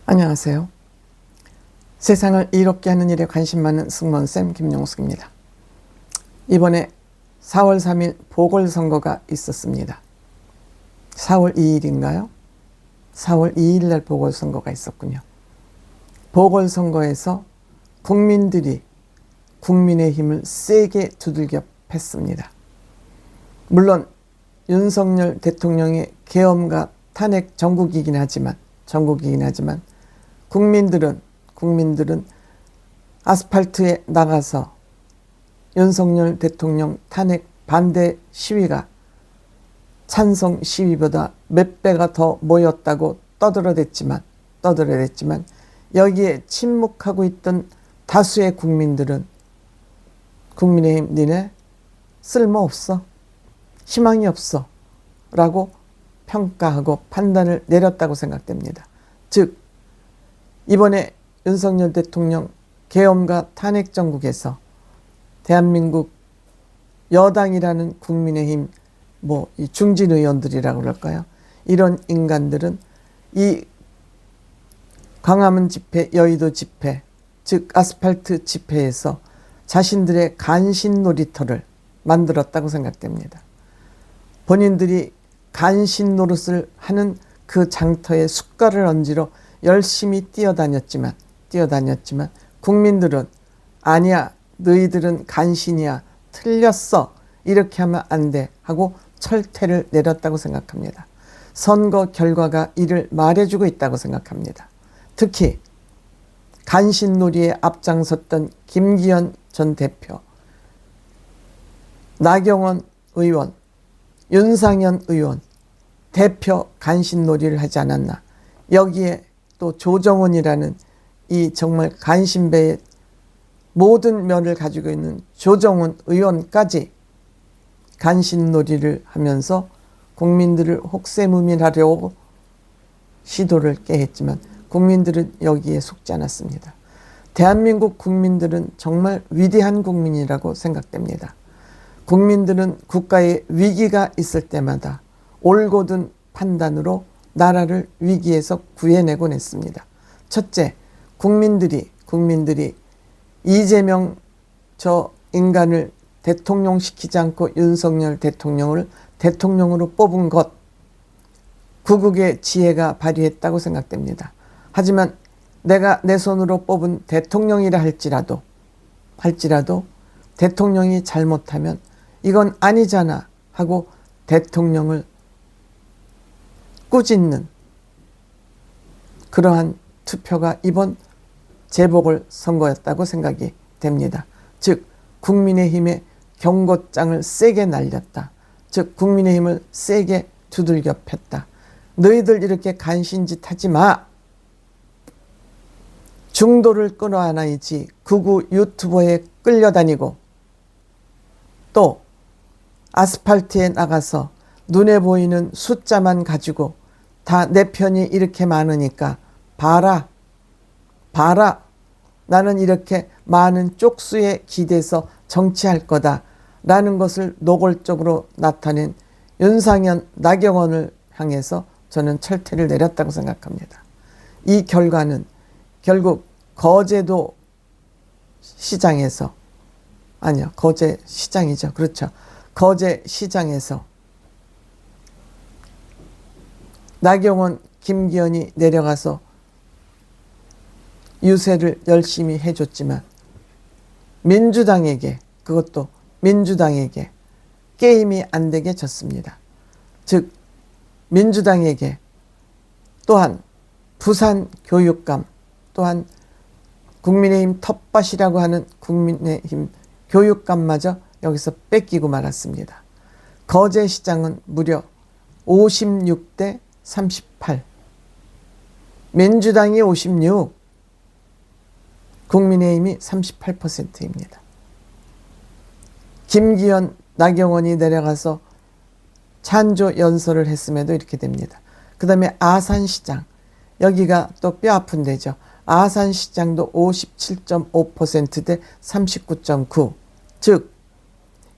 안녕하세요. 세상을 이롭게 하는 일에 관심 많은 승무원쌤 김용숙입니다. 이번에 4월 3일 보궐선거가 있었습니다. 4월 2일인가요? 4월 2일 날 보궐선거가 있었군요. 보궐선거에서 국민들이 국민의힘을 세게 두들겨 팼습니다. 물론 윤석열 대통령의 계엄과 탄핵 전국이긴 하지만 국민들은 아스팔트에 나가서 윤석열 대통령 탄핵 반대 시위가 찬성 시위보다 몇 배가 더 모였다고 떠들어댔지만 여기에 침묵하고 있던 다수의 국민들은 국민의힘 니네 쓸모없어, 희망이 없어 라고 평가하고 판단을 내렸다고 생각됩니다. 즉 이번에 윤석열 대통령 계엄과 탄핵 정국에서 대한민국 여당이라는 국민의힘 이 중진 의원들이라고 그럴까요? 이런 인간들은 이 광화문 집회, 여의도 집회, 즉 아스팔트 집회에서 자신들의 간신 놀이터를 만들었다고 생각됩니다. 본인들이 간신 노릇을 하는 그 장터에 숟갈을 얹으러 열심히 뛰어다녔지만 국민들은 아니야, 너희들은 간신이야, 틀렸어, 이렇게 하면 안 돼 하고 철퇴를 내렸다고 생각합니다. 선거 결과가 이를 말해주고 있다고 생각합니다. 특히 간신놀이에 앞장섰던 김기현 전 대표, 나경원 의원, 윤상현 의원, 대표 간신놀이를 하지 않았나. 여기에 또 조정훈이라는 이 정말 간신배의 모든 면을 가지고 있는 조정훈 의원까지 간신놀이를 하면서 국민들을 혹세무민하려고 시도를 깨했지만 국민들은 여기에 속지 않았습니다. 대한민국 국민들은 정말 위대한 국민이라고 생각됩니다. 국민들은 국가에 위기가 있을 때마다 올곧은 판단으로 나라를 위기에서 구해내곤 했습니다. 첫째, 국민들이 이재명 저 인간을 대통령 시키지 않고 윤석열 대통령을 대통령으로 뽑은 것, 구국의 지혜가 발휘했다고 생각됩니다. 하지만 내가 내 손으로 뽑은 대통령이라 할지라도 대통령이 잘못하면 이건 아니잖아 하고 대통령을 꾸짖는 그러한 투표가 이번 재보궐선거였다고 생각이 됩니다. 즉 국민의힘의 경고장을 세게 날렸다. 즉 국민의힘을 세게 두들겨 팼다. 너희들 이렇게 간신짓 하지 마. 중도를 끌어안아야지 극우 유튜버에 끌려다니고 또 아스팔트에 나가서 눈에 보이는 숫자만 가지고 다 내 편이 이렇게 많으니까 봐라. 나는 이렇게 많은 쪽수에 기대서 정치할 거다 라는 것을 노골적으로 나타낸 윤상현, 나경원을 향해서 저는 철퇴를 내렸다고 생각합니다. 이 결과는 결국 거제도 시장에서 거제시장이죠. 그렇죠. 거제시장에서 나경원, 김기현이 내려가서 유세를 열심히 해줬지만 그것도 민주당에게 게임이 안 되게 졌습니다. 즉 민주당에게 또한 부산 교육감, 또한 국민의힘 텃밭이라고 하는 국민의힘 교육감마저 여기서 뺏기고 말았습니다. 거제시장은 무려 56대 38. 민주당이 56, 국민의힘이 38%입니다. 김기현, 나경원이 내려가서 찬조 연설을 했음에도 이렇게 됩니다. 그 다음에 아산시장, 여기가 또 뼈아픈 데죠. 아산시장도 57.5% 대 39.9. 즉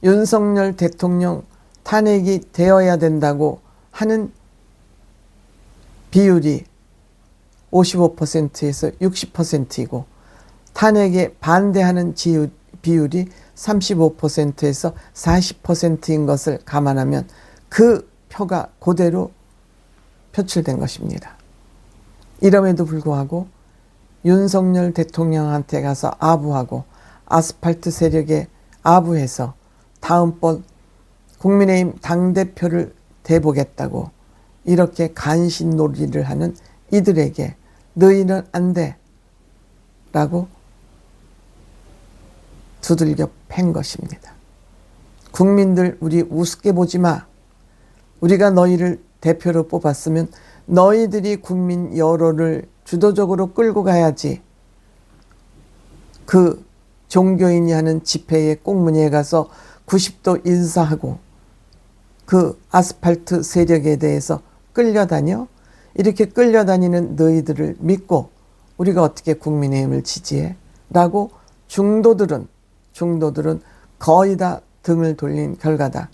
윤석열 대통령 탄핵이 되어야 된다고 하는 비율이 55%에서 60%이고 탄핵에 반대하는 비율이 35%에서 40%인 것을 감안하면 그 표가 그대로 표출된 것입니다. 이럼에도 불구하고 윤석열 대통령한테 가서 아부하고 아스팔트 세력에 아부해서 다음번 국민의힘 당대표를 대보겠다고 이렇게 간신놀이를 하는 이들에게 너희는 안 돼 라고 두들겨 팬 것입니다. 국민들 우리 우습게 보지 마. 우리가 너희를 대표로 뽑았으면 너희들이 국민 여론을 주도적으로 끌고 가야지. 그 종교인이 하는 집회에 꽁무니에 가서 90도 인사하고 그 아스팔트 세력에 대해서 끌려다녀? 이렇게 끌려다니는 너희들을 믿고 우리가 어떻게 국민의힘을 지지해? 라고 중도들은 거의 다 등을 돌린 결과다.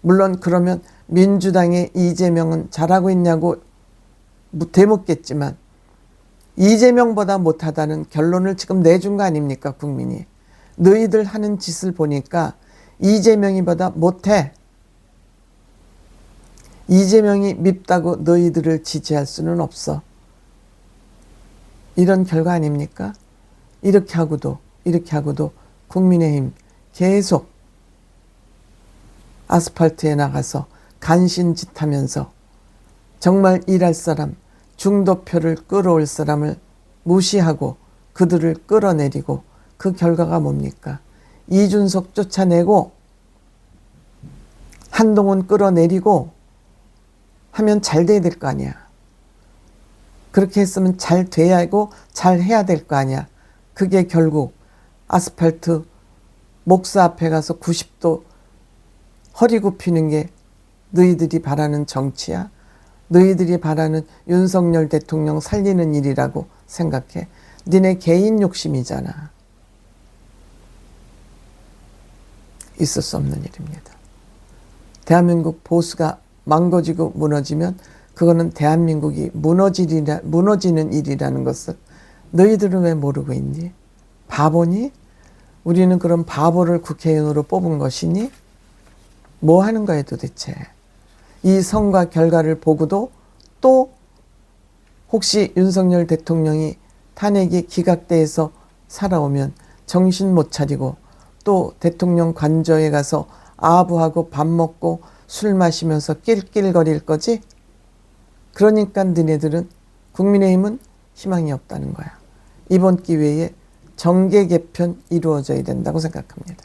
물론 그러면 민주당의 이재명은 잘하고 있냐고 되묻겠지만 이재명보다 못하다는 결론을 지금 내준 거 아닙니까 국민이. 너희들 하는 짓을 보니까 이재명이보다 못해. 이재명이 밉다고 너희들을 지지할 수는 없어. 이런 결과 아닙니까? 이렇게 하고도 국민의힘 계속 아스팔트에 나가서 간신짓 하면서 정말 일할 사람, 중도표를 끌어올 사람을 무시하고 그들을 끌어내리고 그 결과가 뭡니까? 이준석 쫓아내고 한동훈 끌어내리고 하면 잘 돼야 될 거 아니야. 그렇게 했으면 잘 돼야 하고 잘 해야 될 거 아니야. 그게 결국 아스팔트 목사 앞에 가서 90도 허리 굽히는 게 너희들이 바라는 정치야? 너희들이 바라는 윤석열 대통령 살리는 일이라고 생각해? 니네 개인 욕심이잖아. 있을 수 없는 일입니다. 대한민국 보수가 망가지고 무너지면 그거는 대한민국이 무너지는 일이라는 것을 너희들은 왜 모르고 있니? 바보니? 우리는 그럼 바보를 국회의원으로 뽑은 것이니? 뭐 하는 거야 도대체? 이 선거 결과를 보고도 또 혹시 윤석열 대통령이 탄핵이 기각돼서 살아오면 정신 못 차리고 또 대통령 관저에 가서 아부하고 밥 먹고 술 마시면서 낄낄거릴 거지? 그러니까 너네들은 국민의힘은 희망이 없다는 거야. 이번 기회에 정계 개편 이루어져야 된다고 생각합니다.